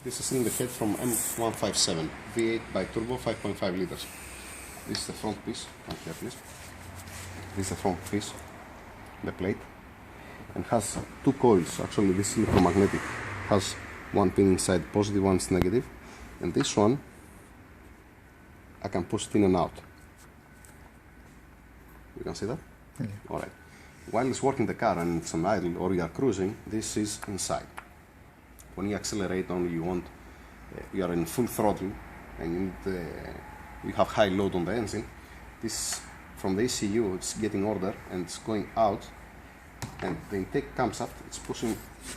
This is cylinder head from M157, V8 by turbo, 5.5 liters. This is the front piece. Come here, please. This is the front piece, the plate, and has two coils. Actually, this is electromagnetic. Has one pin inside positive, one is negative, and this one I can push it in and out. You can see that? Yeah. Alright. While it's working the car and it's on idle or you are cruising, this is inside. When you accelerate only you are in full throttle and you have high load on the engine, this from the ECU it's getting order and it's going out, and the intake camshaft it's pushing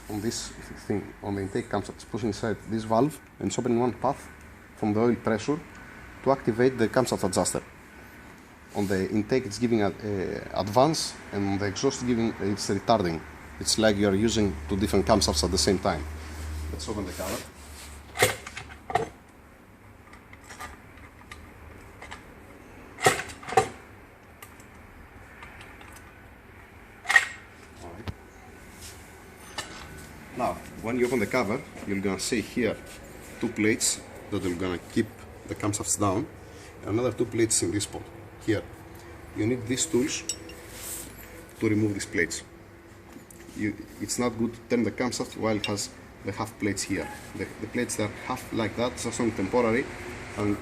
on this thing, on the intake camshaft it's pushing inside this valve and it's opening one path from the oil pressure to activate the camshaft adjuster. On the intake it's giving advance, and on the exhaust it's retarding. It's like you are using two different camshafts at the same time. Let's open the cover. Alright. Now, when you open the cover, you're gonna see here two plates that are gonna keep the camshafts down, and another two plates in this spot. Here, you need these tools to remove these plates. It's not good to turn the camshaft while it has the half plates here. The plates that are half like that, it's only temporary, and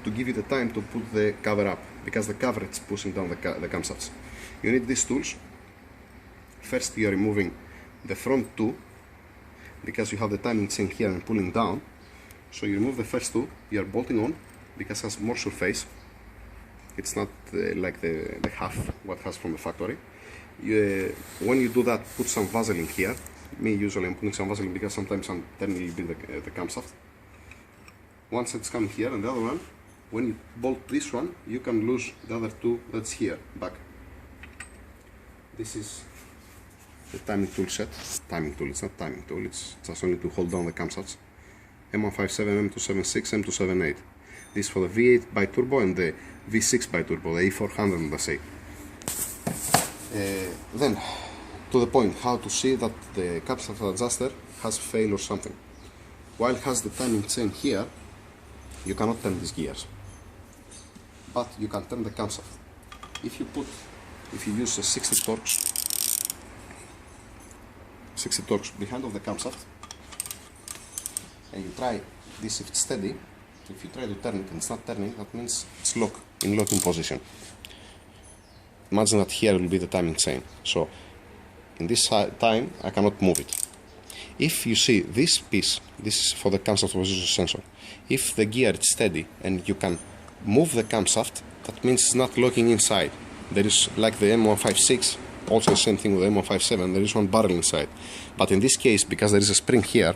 to give you the time to put the cover up, because the cover is pushing down the camshafts. You need these tools. First you are removing the front two, because you have the timing chain here and pulling down. So you remove the first two, you are bolting on, because it has more surface. It's not like the half what it has from the factory. When you do that, put some Vaseline here. Me usually I'm putting some Vaseline because sometimes I'm turning a little bit the camshaft. Once it's coming here, and the other one, when you bolt this one, you can lose the other two that's here back. This is the timing tool set. Timing tool, it's not timing tool, it's just only to hold down the camshafts. M157, M276, M278. This is for the V8 by turbo and the V6 by turbo, the E400, let's say. Then, to the point, how to see that the camshaft adjuster has failed or something. While it has the timing chain here, you cannot turn these gears, but you can turn the camshaft. If you use a 60 torques behind of the camshaft, and you try this, if it's steady, if you try to turn it and it's not turning, that means it's in locking position. Imagine that here will be the timing chain. So in this time I cannot move it. If you see this piece, this is for the camshaft position sensor. If the gear is steady and you can move the camshaft, that means it's not locking inside. There is, like the M156, also the same thing with the M157, there is one barrel inside. But in this case, because there is a spring here,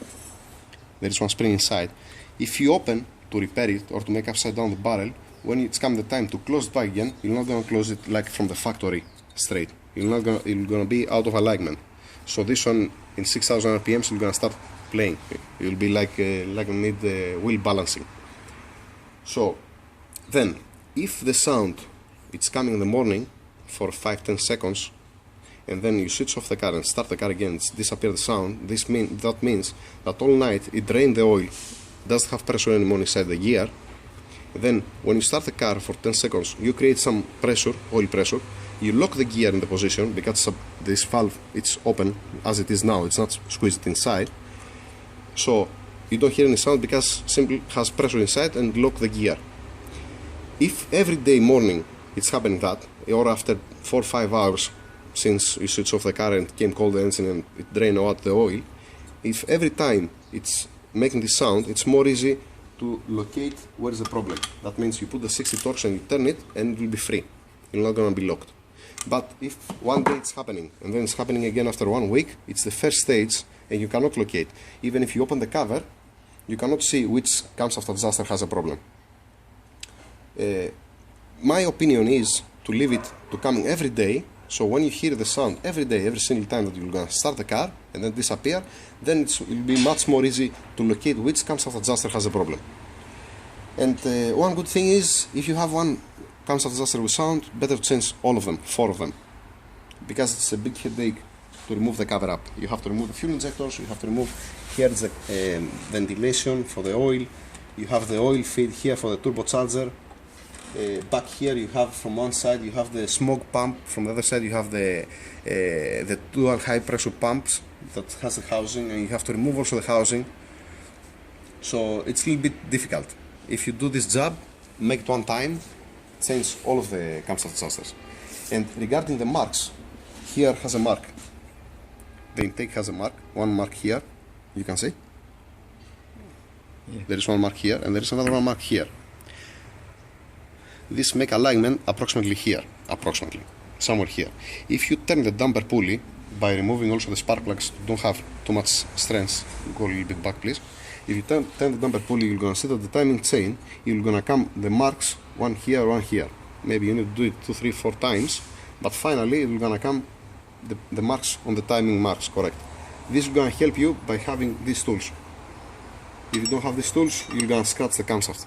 there is one spring inside. If you open to repair it or to make upside down the barrel, when it's come the time to close it back again, you're not going to close it like from the factory straight. You're going to be out of alignment. So this one in 6,000 RPMs you're going to start playing. You'll be like you need the wheel balancing. So then, if the sound it's coming in the morning for 5-10 seconds, and then you switch off the car and start the car again, it's disappear the sound. That means that all night it drained the oil, doesn't have pressure anymore inside the gear. Then when you start the car for 10 seconds, you create some pressure, oil pressure. You lock the gear in the position because this valve it's open as it is now, it's not squeezed inside. So you don't hear any sound because simply has pressure inside and lock the gear. If every day morning it's happening that, or after 4 or 5 hours since you switch off the car and came cold the engine and it drained out the oil, if every time it's making this sound, it's more easy to locate where is the problem. That means you put the 60 torques and you turn it and it will be free. You're not going to be locked. But if one day it's happening and then it's happening again after 1 week, it's the first stage and you cannot locate. Even if you open the cover, you cannot see which camshaft adjuster has a problem. My opinion is to leave it to coming every day. So when you hear the sound every day, every single time that you're going to start the car and then disappear, then it will be much more easy to locate which camshaft adjuster has a problem. And one good thing is, if you have one camshaft adjuster with sound, better to change all of them, 4 of them, because it's a big headache to remove the cover up. You have to remove the fuel injectors, you have to remove here the ventilation for the oil, you have the oil feed here for the turbocharger. Back here you have, from one side you have the smoke pump, from the other side you have the dual high pressure pumps that has the housing, and you have to remove also the housing. So it's a little bit difficult. If you do this job, make it one time, change all of the camshaft adjusters. And regarding the marks, here has a mark. The intake has a mark, one mark here, you can see. Yeah. There is one mark here, and there is another one mark here. This make alignment approximately here, somewhere here. If you turn the damper pulley by removing also the spark plugs, don't have too much strength, go a little bit back please. If you turn the damper pulley, you're gonna see that the timing chain, you're gonna come the marks, one here, one here. Maybe you need to do it 2, 3, 4 times, but finally you're gonna come the marks on the timing marks, correct. This is gonna help you by having these tools. If you don't have these tools, you're gonna scratch the camshaft.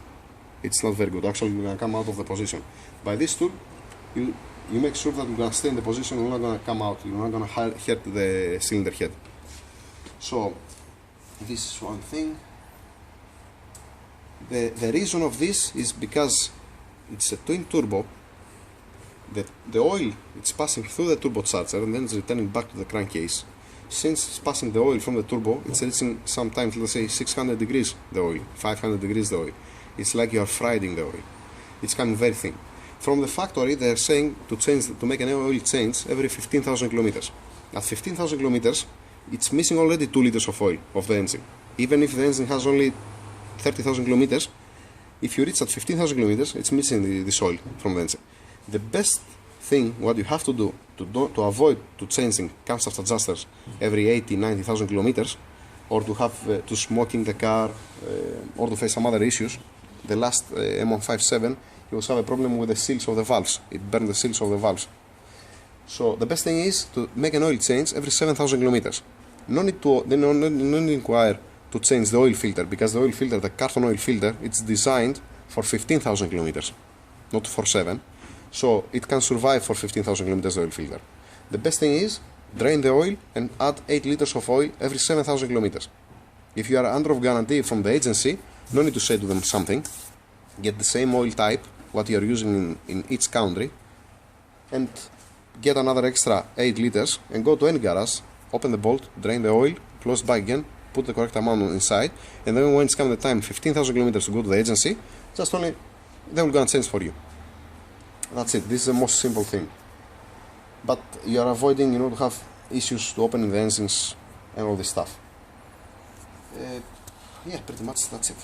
It's not very good. Actually, you're gonna come out of the position. By this tool, you make sure that you're gonna stay in the position. You're not gonna come out. You're not gonna hurt the cylinder head. So this is one thing. The reason of this is because it's a twin turbo. The oil it's passing through the turbocharger and then it's returning back to the crankcase. Since it's passing the oil from the turbo, it's reaching sometimes, let's say 600 degrees the oil, 500 degrees the oil. It's like you are frying the oil. It's coming very thin. From the factory, they are saying to make an oil change every 15,000 kilometers. At 15,000 kilometers, it's missing already 2 liters of oil of the engine. Even if the engine has only 30,000 kilometers, if you reach at 15,000 kilometers, it's missing this oil from the engine. The best thing, what you have to do to avoid changing camshaft adjusters every 80,000-90,000 kilometers, or to have to smoking the car, or to face some other issues. The last M157, he was have a problem with the seals of the valves. It burned the seals of the valves. So the best thing is to make an oil change every 7,000 kilometers. No need to require to change the oil filter, because the oil filter, the carton oil filter, it's designed for 15,000 kilometers, not for 7. So it can survive for 15,000 kilometers the oil filter. The best thing is drain the oil and add 8 liters of oil every 7,000 kilometers. If you are under of guarantee from the agency, no need to say to them something. Get the same oil type, what you are using in each country, and get another extra 8 liters and go to any garage, open the bolt, drain the oil, close it back again, put the correct amount inside, and then when it's coming the time 15,000 kilometers to go to the agency, just only they will go and change for you. That's it. This is the most simple thing. But you are avoiding, to have issues to opening the engines and all this stuff. Yeah, pretty much that's it.